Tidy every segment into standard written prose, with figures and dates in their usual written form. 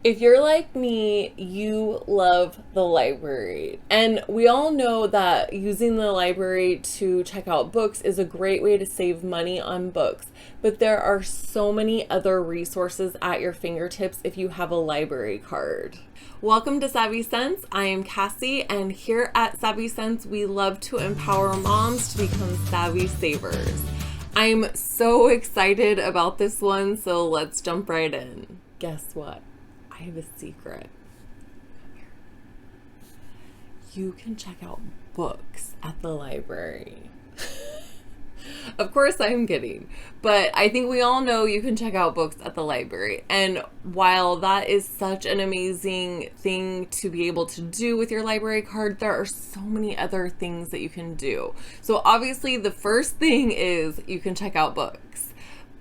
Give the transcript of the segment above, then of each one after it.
If you're like me, you love the library. And we all know that using the library to check out books is a great way to save money on books. But there are so many other resources at your fingertips if you have a library card. Welcome to Savvy Sense. I am Cassie, and here at Savvy Sense, we love to empower moms to become savvy savers. I'm so excited about this one, so let's jump right in. Guess what? I have a secret. You can check out books at the library. Of course I'm kidding, but I think we all know you can check out books at the library. And while that is such an amazing thing to be able to do with your library card, there are so many other things that you can do. So obviously the first thing is you can check out books,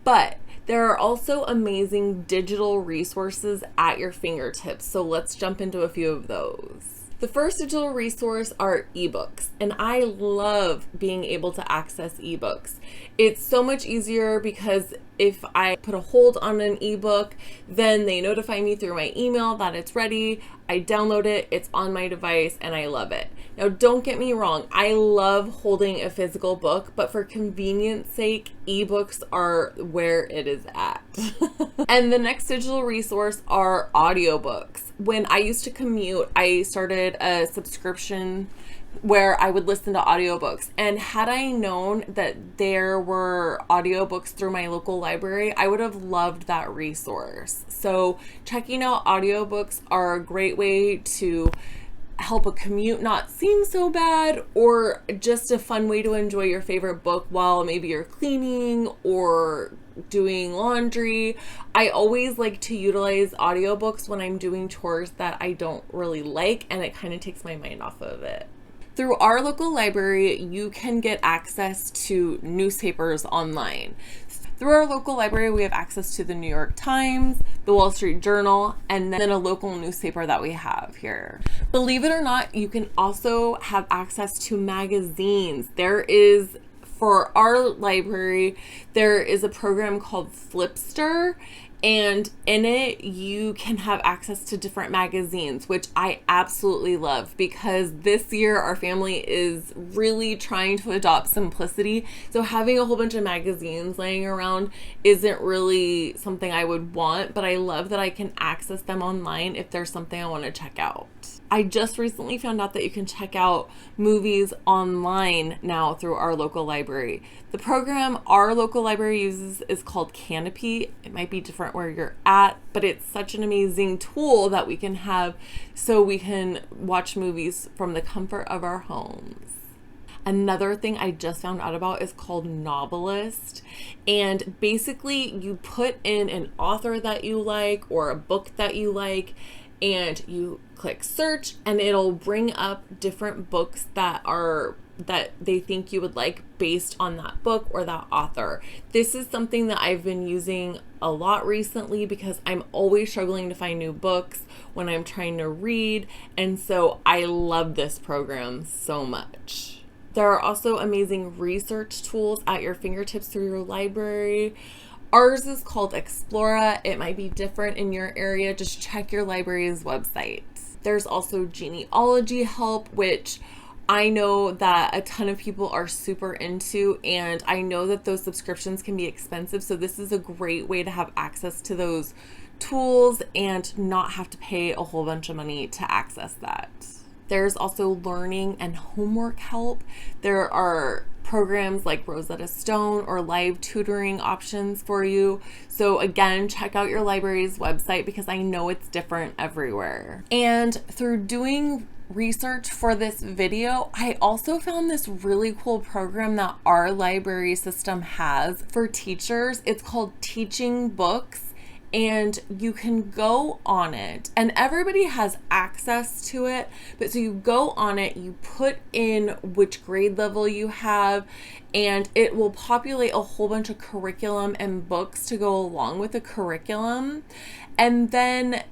but there are also amazing digital resources at your fingertips. So let's jump into a few of those. The first digital resource are ebooks, and I love being able to access ebooks. It's so much easier because if I put a hold on an ebook, then they notify me through my email that it's ready. I download it, it's on my device, and I love it. Now, don't get me wrong, I love holding a physical book, but for convenience sake, ebooks are where it is at. And the next digital resource are audiobooks. When I used to commute, I started a subscription where I would listen to audiobooks. And had I known that there were audiobooks through my local library, I would have loved that resource. So checking out audiobooks are a great way to help a commute not seem so bad, or just a fun way to enjoy your favorite book while maybe you're cleaning or doing laundry. I always like to utilize audiobooks when I'm doing chores that I don't really like, and it kind of takes my mind off of it. Through our local library, you can get access to newspapers online. Through our local library, we have access to the New York Times, the Wall Street Journal, and then a local newspaper that we have here. Believe it or not, you can also have access to magazines. For our library, there is a program called Flipster, and in it you can have access to different magazines, which I absolutely love because this year our family is really trying to adopt simplicity. So having a whole bunch of magazines laying around isn't really something I would want, but I love that I can access them online if there's something I want to check out. I just recently found out that you can check out movies online now through our local library. The program our local library uses is called Canopy. It might be different where you're at, but it's such an amazing tool that we can have so we can watch movies from the comfort of our homes. Another thing I just found out about is called Novelist. And basically you put in an author that you like or a book that you like, and you click search, and it'll bring up different books that they think you would like based on that book or that author. This is something that I've been using a lot recently because I'm always struggling to find new books when I'm trying to read, and so I love this program so much. There are also amazing research tools at your fingertips through your library. Ours is called Explora. It might be different in your area. Just check your library's website. There's also genealogy help, which I know that a ton of people are super into, and I know that those subscriptions can be expensive. So this is a great way to have access to those tools and not have to pay a whole bunch of money to access that. There's also learning and homework help. There are programs like Rosetta Stone or live tutoring options for you. So again, check out your library's website because I know it's different everywhere. And through doing research for this video, I also found this really cool program that our library system has for teachers. It's called Teaching Books. And you can go on it, and everybody has access to it, but so you go on it, you put in which grade level you have, and it will populate a whole bunch of curriculum and books to go along with the curriculum. And then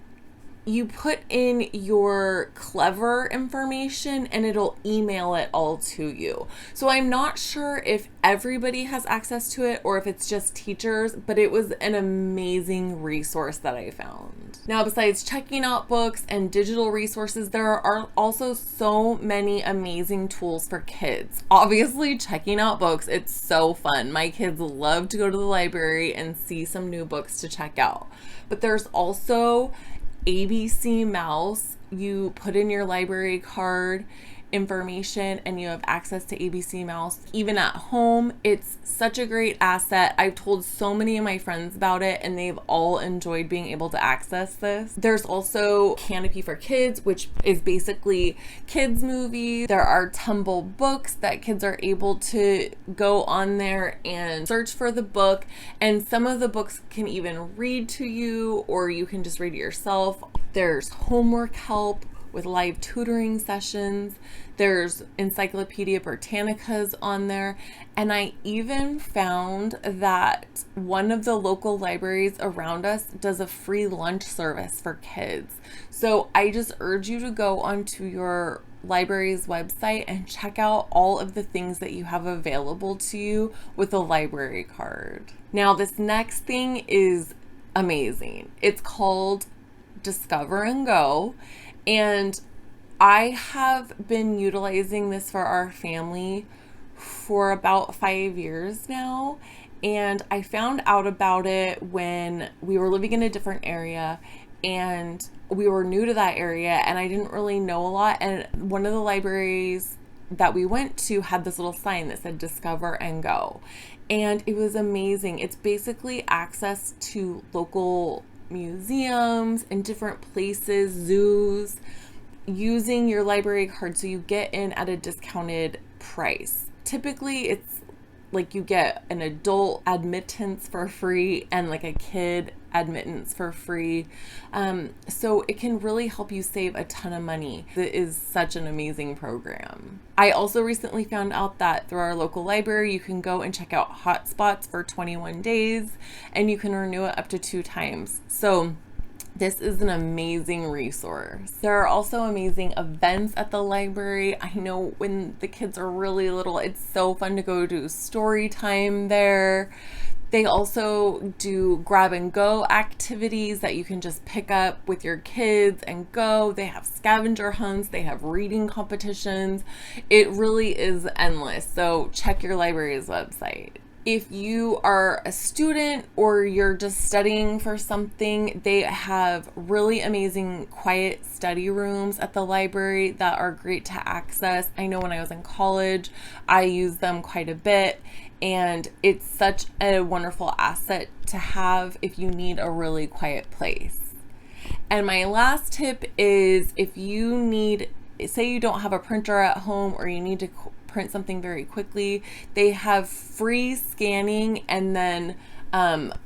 you put in your clever information and it'll email it all to you. So I'm not sure if everybody has access to it or if it's just teachers, but it was an amazing resource that I found. Now, besides checking out books and digital resources, there are also so many amazing tools for kids. Obviously, checking out books, it's so fun. My kids love to go to the library and see some new books to check out. But there's also ABCmouse. You put in your library card information and you have access to ABCmouse. Even at home, it's such a great asset. I've told so many of my friends about it and they've all enjoyed being able to access this. There's also Canopy for Kids, which is basically kids movies. There are Tumble Books that kids are able to go on there and search for the book, and some of the books can even read to you or you can just read it yourself. There's homework help with live tutoring sessions. There's Encyclopedia Britannicas on there. And I even found that one of the local libraries around us does a free lunch service for kids. So I just urge you to go onto your library's website and check out all of the things that you have available to you with a library card. Now, this next thing is amazing. It's called Discover and Go. And I have been utilizing this for our family for about 5 years now. And I found out about it when we were living in a different area and we were new to that area and I didn't really know a lot. And one of the libraries that we went to had this little sign that said Discover and Go. And it was amazing. It's basically access to local museums and different places, zoos, using your library card so you get in at a discounted price. Typically it's like you get an adult admittance for free and like a kid admittance for free. So it can really help you save a ton of money. It is such an amazing program. I also recently found out that through our local library, you can go and check out hotspots for 21 days and you can renew it up to 2 times. So this is an amazing resource. There are also amazing events at the library. I know when the kids are really little, it's so fun to go do story time there. They also do grab and go activities that you can just pick up with your kids and go. They have scavenger hunts, they have reading competitions. It really is endless. So check your library's website. If you are a student or you're just studying for something, they have really amazing quiet study rooms at the library that are great to access. I know when I was in college, I used them quite a bit, and it's such a wonderful asset to have if you need a really quiet place. And my last tip is if you need, say you don't have a printer at home or you need to print something very quickly, they have free scanning and then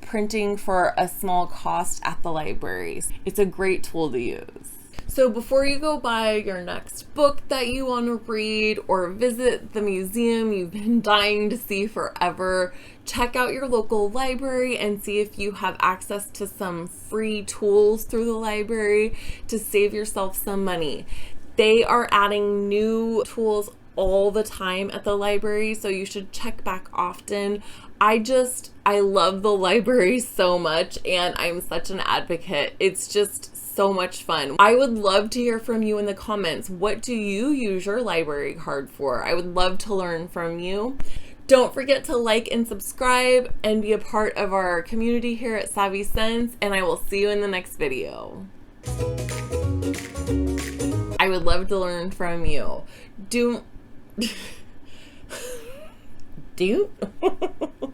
printing for a small cost at the libraries. It's a great tool to use. So before you go buy your next book that you want to read or visit the museum you've been dying to see forever, check out your local library and see if you have access to some free tools through the library to save yourself some money. They are adding new tools all the time at the library, so you should check back often. I love the library so much and I'm such an advocate. It's just so much fun. I would love to hear from you in the comments. What do you use your library card for? I would love to learn from you. Don't forget to like and subscribe and be a part of our community here at Savvy Sense, and I will see you in the next video. I would love to learn from you. Do